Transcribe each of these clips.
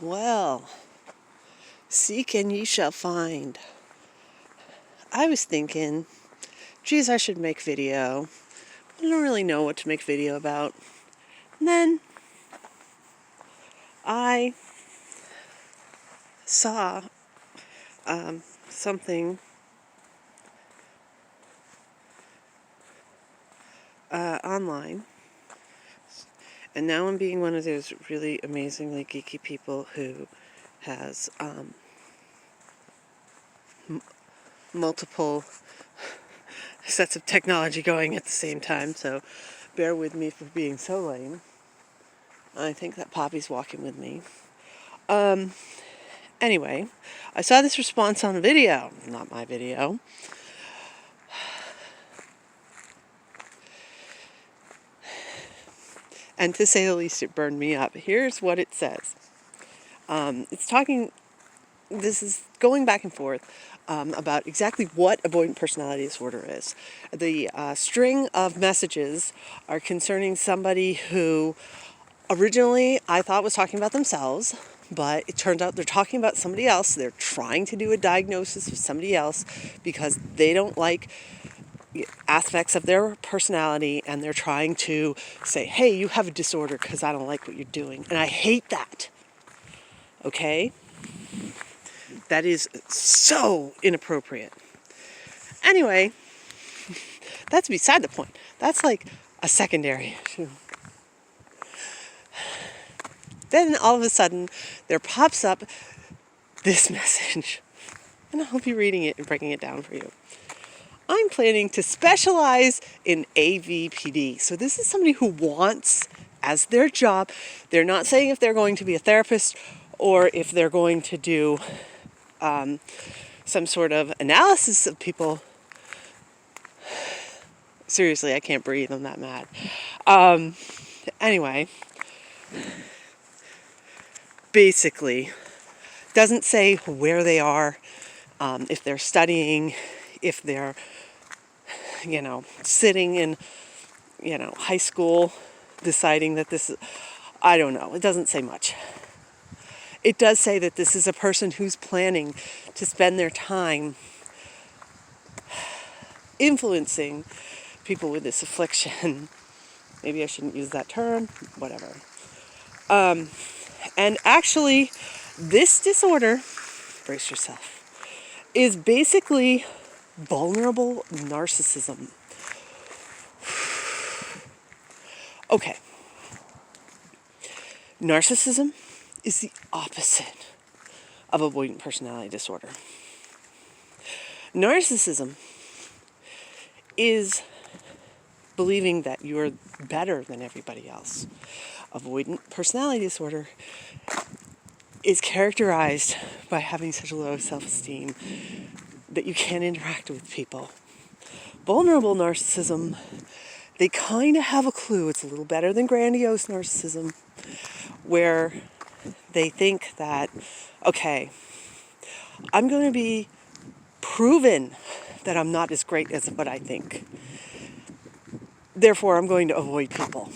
Well, seek and ye shall find. I was thinking, geez, I should make video. I don't really know what to make video about. And then I saw something online. And now I'm being one of those really amazingly geeky people who has multiple sets of technology going at the same time, so bear with me for being so lame. I think that Poppy's walking with me. Anyway, I saw this response on a video, not my video. And to say the least, it burned me up. Here's what it says. This is going back and forth about exactly what avoidant personality disorder is. The string of messages are concerning somebody who originally I thought was talking about themselves, but it turned out they're talking about somebody else. They're trying to do a diagnosis of somebody else because they don't like aspects of their personality, and they're trying to say, hey, you have a disorder because I don't like what you're doing. And I hate that. Okay? That is so inappropriate. Anyway, that's beside the point. That's like a secondary issue. Then all of a sudden, there pops up this message. And I'll be reading it and breaking it down for you. I'm planning to specialize in AVPD. So this is somebody who wants as their job. They're not saying if they're going to be a therapist or if they're going to do some sort of analysis of people. Seriously, I can't breathe. I'm that mad. Anyway, basically, doesn't say where they are, if they're studying, if they're, sitting in, high school, deciding that this is, I don't know. It doesn't say much. It does say that this is a person who's planning to spend their time influencing people with this affliction. Maybe I shouldn't use that term, whatever. And actually, this disorder, brace yourself, is basically vulnerable narcissism. Okay. Narcissism is the opposite of avoidant personality disorder. Narcissism is believing that you're better than everybody else. Avoidant personality disorder is characterized by having such a low self-esteem that you can't interact with people. Vulnerable narcissism, they kind of have a clue. It's a little better than grandiose narcissism, where they think that, okay, I'm going to be proven that I'm not as great as what I think. Therefore, I'm going to avoid people.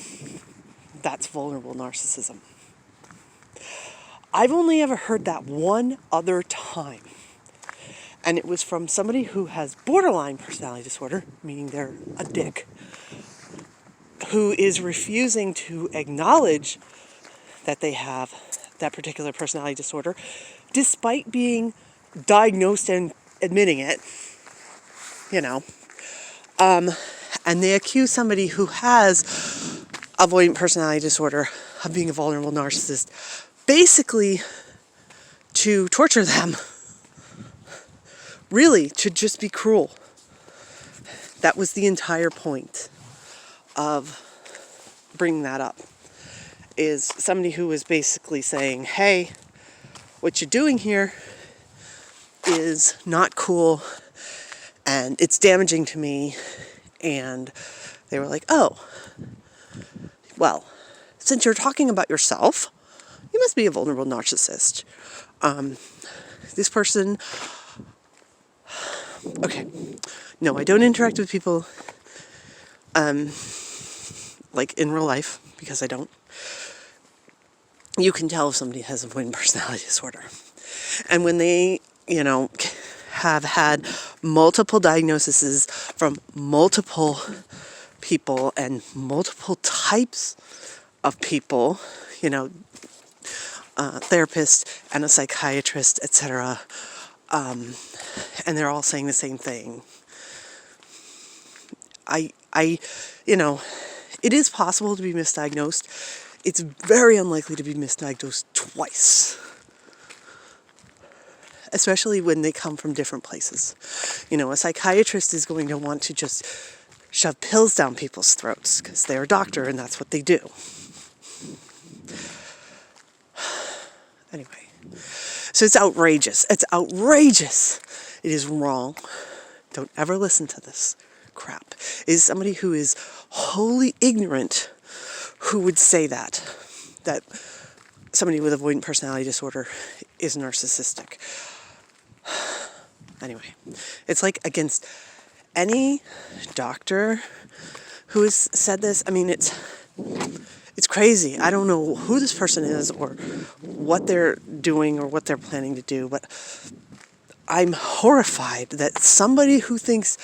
That's vulnerable narcissism. I've only ever heard that one other time. And it was from somebody who has borderline personality disorder, meaning they're a dick, who is refusing to acknowledge that they have that particular personality disorder, despite being diagnosed and admitting it, and they accuse somebody who has avoidant personality disorder of being a vulnerable narcissist, basically to torture them. Really, to just be cruel. That was the entire point of bringing that up. Is somebody who was basically saying, hey, what you're doing here is not cool and it's damaging to me. And they were like, oh, well, since you're talking about yourself, you must be a vulnerable narcissist. This person, okay, no, I don't interact with people like in real life, because I don't. you can tell if somebody has avoidant personality disorder. And when they, have had multiple diagnoses from multiple people and multiple types of people, therapist and a psychiatrist, etc., and they're all saying the same thing. It is possible to be misdiagnosed. It's very unlikely to be misdiagnosed twice, especially when they come from different places. A psychiatrist is going to want to just shove pills down people's throats because they're a doctor and that's what they do. Anyway, so it's outrageous. It's outrageous. It is wrong. Don't ever listen to this crap. It is somebody who is wholly ignorant who would say that somebody with avoidant personality disorder is narcissistic. Anyway, it's like against any doctor who has said this. I mean, it's crazy. I don't know who this person is or what they're doing or what they're planning to do, but I'm horrified that somebody who thinks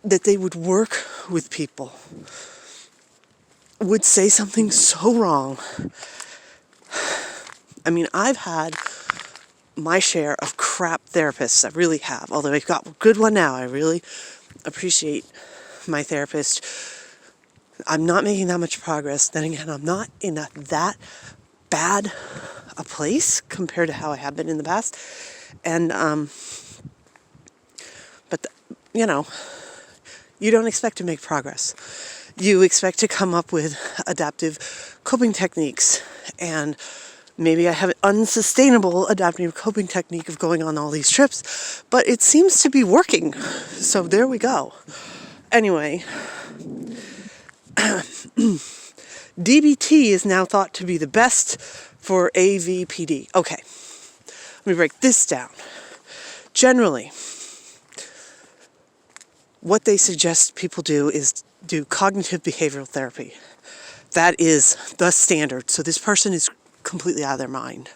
that they would work with people would say something so wrong. I mean, I've had my share of crap therapists. I really have. Although I've got a good one now. I really appreciate my therapist. I'm not making that much progress. Then again, I'm not in that bad a place compared to how I have been in the past. And, but you don't expect to make progress. You expect to come up with adaptive coping techniques, and maybe I have an unsustainable adaptive coping technique of going on all these trips, but it seems to be working. So there we go. Anyway, DBT is now thought to be the best for AVPD. Okay, let me break this down. Generally, what they suggest people do is do cognitive behavioral therapy. That is the standard. So this person is completely out of their mind.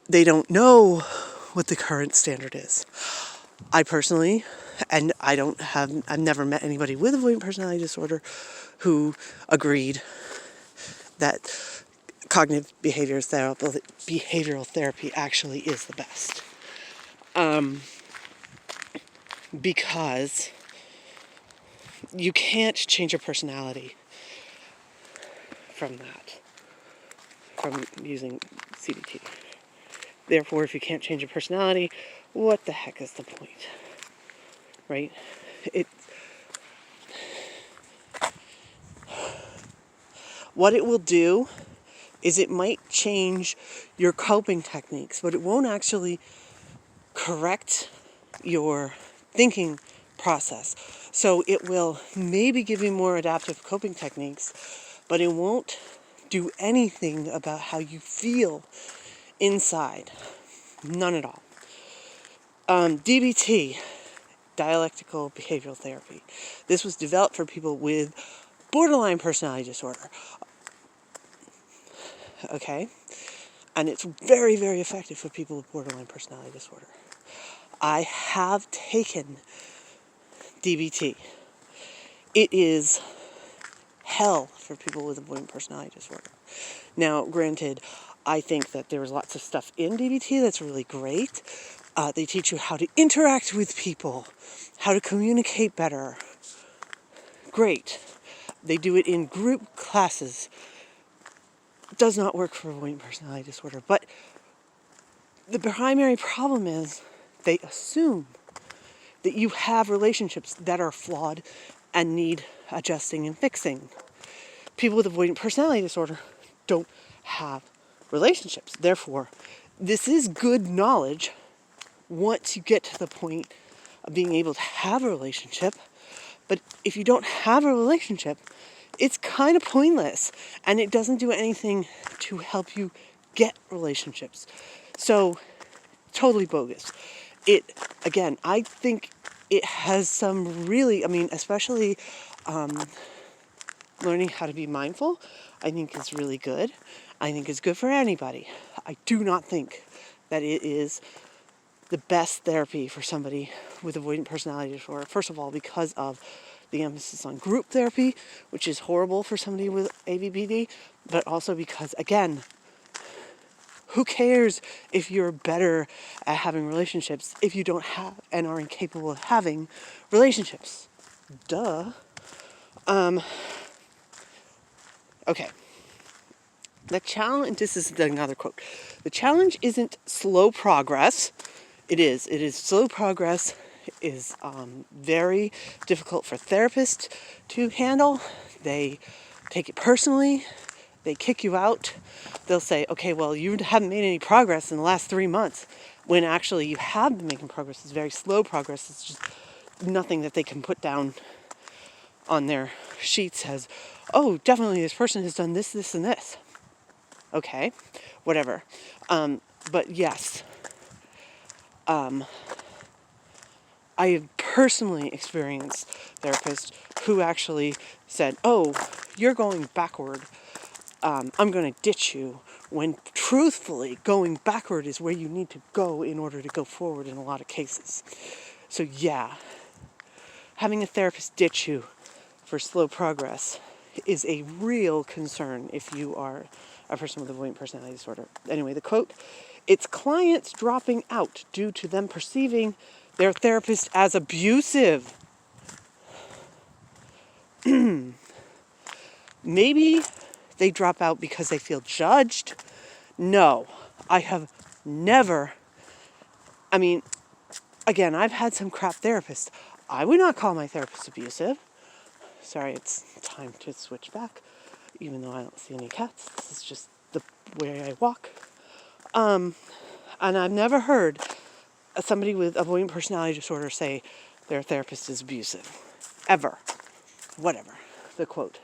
They don't know what the current standard is. I personally, and I've never met anybody with avoidant personality disorder who agreed that cognitive behavioral therapy actually is the best. Because you can't change your personality from using CBT. Therefore, if you can't change your personality, what the heck is the point? Right? What it will do is it might change your coping techniques, but it won't actually correct your thinking process. So it will maybe give you more adaptive coping techniques, but it won't do anything about how you feel inside. None at all. DBT, dialectical behavioral therapy. This was developed for people with borderline personality disorder. Okay? And it's very, very effective for people with borderline personality disorder. I have taken DBT. It is hell for people with avoidant personality disorder. Now, granted, I think that there's lots of stuff in DBT that's really great. They teach you how to interact with people, how to communicate better. Great. They do it in group classes. Does not work for avoidant personality disorder. But the primary problem is they assume that you have relationships that are flawed and need adjusting and fixing. People with avoidant personality disorder don't have relationships. Therefore, this is good knowledge once you get to the point of being able to have a relationship. But if you don't have a relationship, it's kind of pointless, and it doesn't do anything to help you get relationships. So, totally bogus. I think it has some really, especially learning how to be mindful, I think is really good. I think it's good for anybody. I do not think that it is the best therapy for somebody with avoidant personality disorder. First of all, because of the emphasis on group therapy, which is horrible for somebody with AVPD, but also because, again, who cares if you're better at having relationships if you don't have and are incapable of having relationships? Duh. Okay. The challenge, this is another quote. The challenge isn't slow progress. It is slow progress is very difficult for therapists to handle. They take it personally. They kick you out. They'll say, okay, well, you haven't made any progress in the last 3 months, when actually you have been making progress. It's very slow progress. It's just nothing that they can put down on their sheets as, oh, definitely this person has done this, this, and this. Okay, whatever. But yes, I have personally experienced therapists who actually said, oh, you're going backward. I'm going to ditch you, when truthfully going backward is where you need to go in order to go forward in a lot of cases. So yeah, having a therapist ditch you for slow progress is a real concern if you are a person with avoidant personality disorder. Anyway, the quote, it's clients dropping out due to them perceiving their therapist as abusive. Maybe they drop out because they feel judged. No, I have never, again, I've had some crap therapists. I would not call my therapist abusive. Sorry, it's time to switch back, even though I don't see any cats. This is just the way I walk. And I've never heard somebody with avoidant personality disorder say their therapist is abusive. Ever. Whatever. The quote.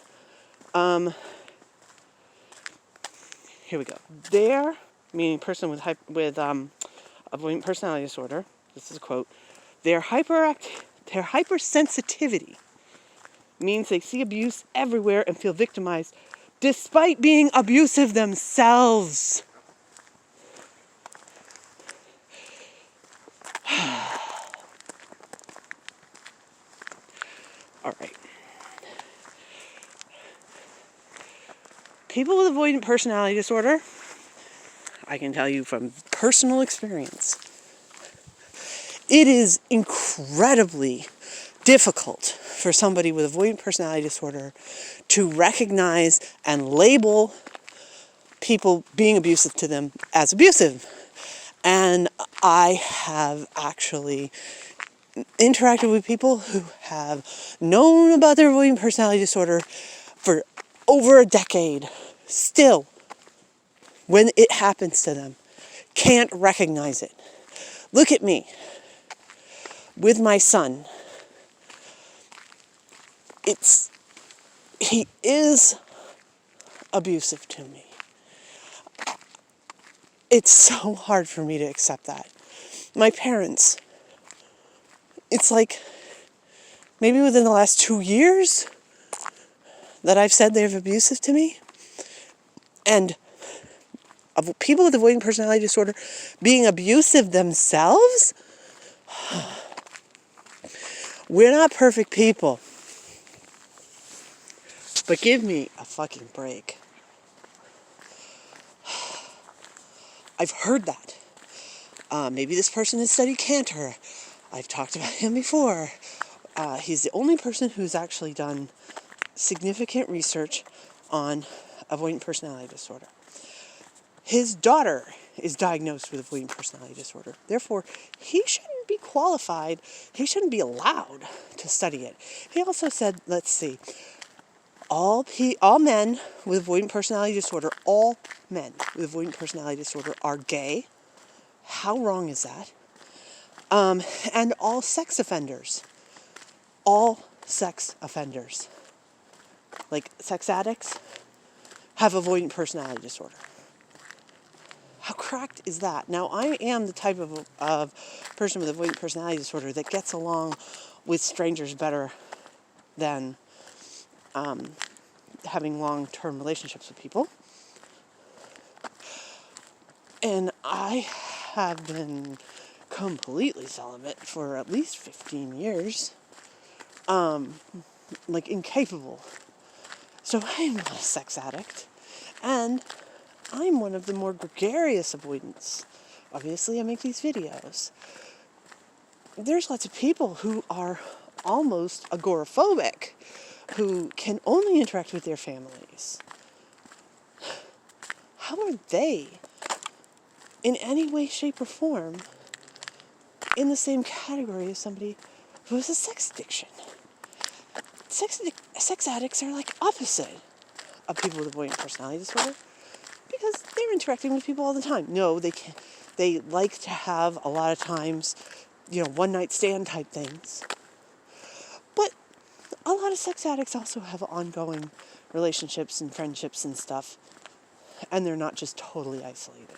Here we go. Their, meaning person with avoidant personality disorder, this is a quote, their hypersensitivity means they see abuse everywhere and feel victimized despite being abusive themselves. All right. People with avoidant personality disorder, I can tell you from personal experience, it is incredibly difficult for somebody with avoidant personality disorder to recognize and label people being abusive to them as abusive. And I have actually interacted with people who have known about their avoidant personality disorder for over a decade, still, when it happens to them, can't recognize it. Look at me with my son. He is abusive to me. It's so hard for me to accept that. My parents, it's like maybe within the last 2 years that I've said they're abusive to me. And of people with avoidant personality disorder being abusive themselves, we're not perfect people. But give me a fucking break. I've heard that. Maybe this person has studied Cantor. I've talked about him before. He's the only person who's actually done significant research on avoidant personality disorder. His daughter is diagnosed with avoidant personality disorder. Therefore, he shouldn't be qualified. He shouldn't be allowed to study it. He also said, let's see, all men with avoidant personality disorder, all men with avoidant personality disorder are gay. How wrong is that? And all sex offenders, like sex addicts, have avoidant personality disorder. How cracked is that? Now, I am the type of person with avoidant personality disorder that gets along with strangers better than having long-term relationships with people. And I have been completely celibate for at least 15 years. Like incapable. So I'm not a sex addict. And I'm one of the more gregarious avoidants. Obviously, I make these videos. There's lots of people who are almost agoraphobic, who can only interact with their families. How are they, in any way, shape, or form, in the same category as somebody who has a sex addiction? Sex addicts are like opposite of people with avoidant personality disorder because they're interacting with people all the time. No, they can't. They like to have a lot of times, one night stand type things. But a lot of sex addicts also have ongoing relationships and friendships and stuff, and they're not just totally isolated.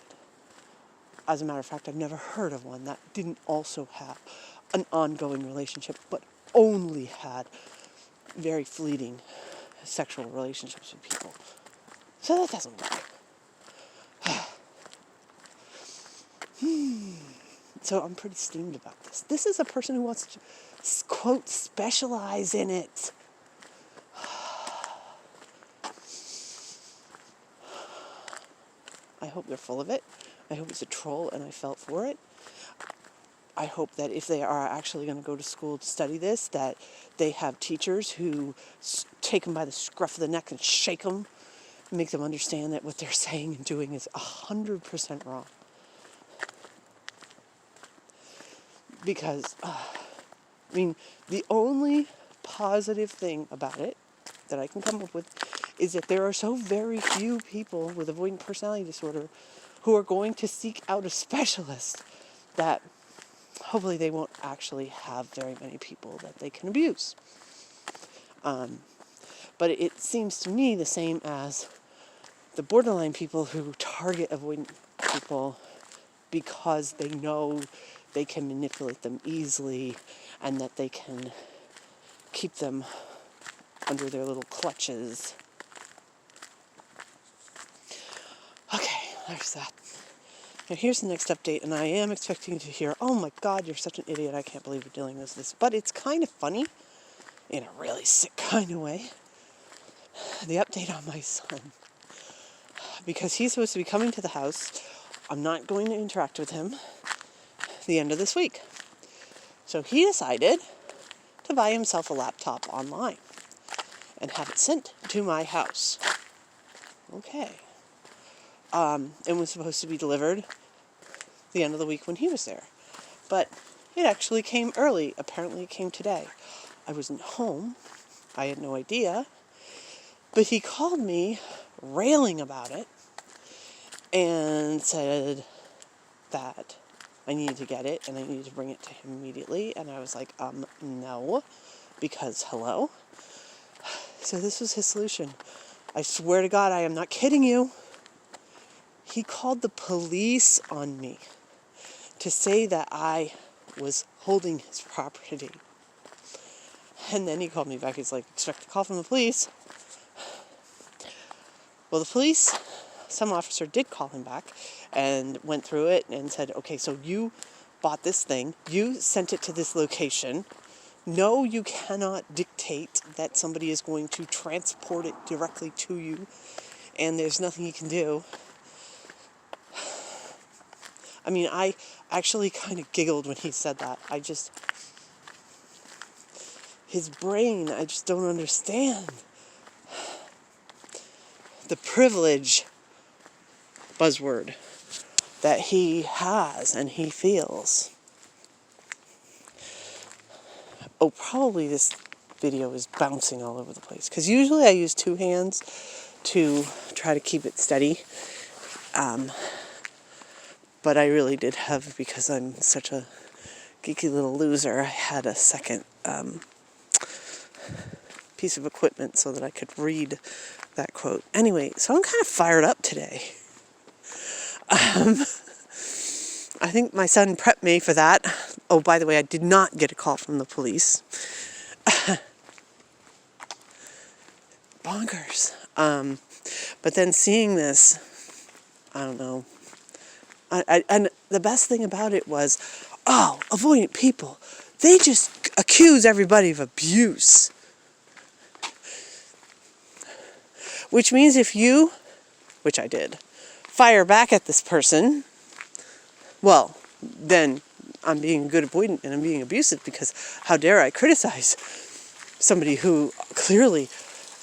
As a matter of fact, I've never heard of one that didn't also have an ongoing relationship, but only had very fleeting sexual relationships with people. So that doesn't work. So I'm pretty steamed about this. This is a person who wants to, quote, specialize in it. I hope they're full of it. I hope it's a troll and I felt for it. I hope that if they are actually going to go to school to study this, that they have teachers who take them by the scruff of the neck and shake them, make them understand that what they're saying and doing is 100% wrong. Because, the only positive thing about it that I can come up with is that there are so very few people with avoidant personality disorder who are going to seek out a specialist that hopefully they won't actually have very many people that they can abuse. But it seems to me the same as the borderline people who target avoidant people because they know they can manipulate them easily and that they can keep them under their little clutches. Okay, there's that. Now here's the next update, and I am expecting to hear, oh my God, you're such an idiot, I can't believe you're dealing with this. But it's kind of funny, in a really sick kind of way. The update on my son. Because he's supposed to be coming to the house. I'm not going to interact with him the end of this week. So he decided to buy himself a laptop online and have it sent to my house. Okay. It was supposed to be delivered the end of the week when he was there. But it actually came early. Apparently it came today. I wasn't home. I had no idea. But he called me railing about it and said that I needed to get it and I needed to bring it to him immediately. And I was like, no, because hello. So this was his solution. I swear to God, I am not kidding you. He called the police on me to say that I was holding his property. And then he called me back. He's like, expect a call from the police. Well, the police, some officer did call him back and went through it and said, okay, so you bought this thing. You sent it to this location. No, you cannot dictate that somebody is going to transport it directly to you. And there's nothing you can do. I actually kind of giggled when he said that. His brain, I just don't understand. The privilege buzzword that he has and he feels. Oh, probably this video is bouncing all over the place. Because usually I use two hands to try to keep it steady. But I really did have, because I'm such a geeky little loser, I had a second piece of equipment so that I could read that quote. Anyway, so I'm kind of fired up today. I think my son prepped me for that. Oh, by the way, I did not get a call from the police. Bonkers. But then seeing this, I don't know, And the best thing about it was, oh, avoidant people, they just accuse everybody of abuse. Which means if you, which I did, fire back at this person, well, then I'm being a good avoidant and I'm being abusive, because how dare I criticize somebody who clearly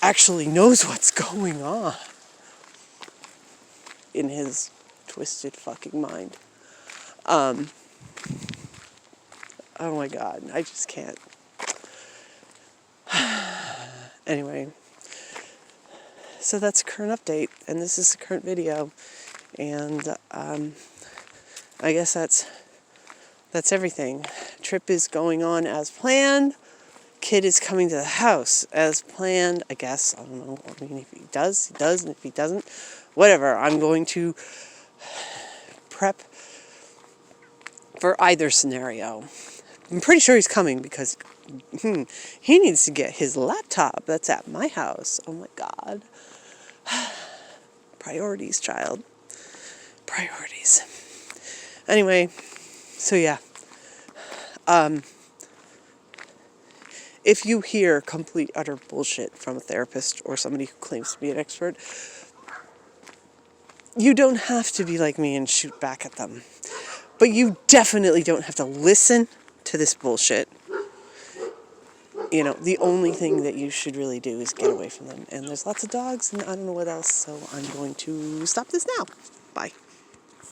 actually knows what's going on in his twisted fucking mind. Oh my God, I just can't. Anyway, so that's a current update, and this is the current video, and I guess that's everything. Trip is going on as planned. Kid is coming to the house as planned, I guess. I don't know. I mean, if he does, he does, and if he doesn't, whatever. I'm going to prep for either scenario. I'm pretty sure he's coming because he needs to get his laptop that's at my house. Oh my God. Priorities, child. Priorities. Anyway, so yeah. If you hear complete, utter bullshit from a therapist or somebody who claims to be an expert, you don't have to be like me and shoot back at them. But you definitely don't have to listen to this bullshit. You know, the only thing that you should really do is get away from them. And there's lots of dogs and I don't know what else, so I'm going to stop this now. Bye.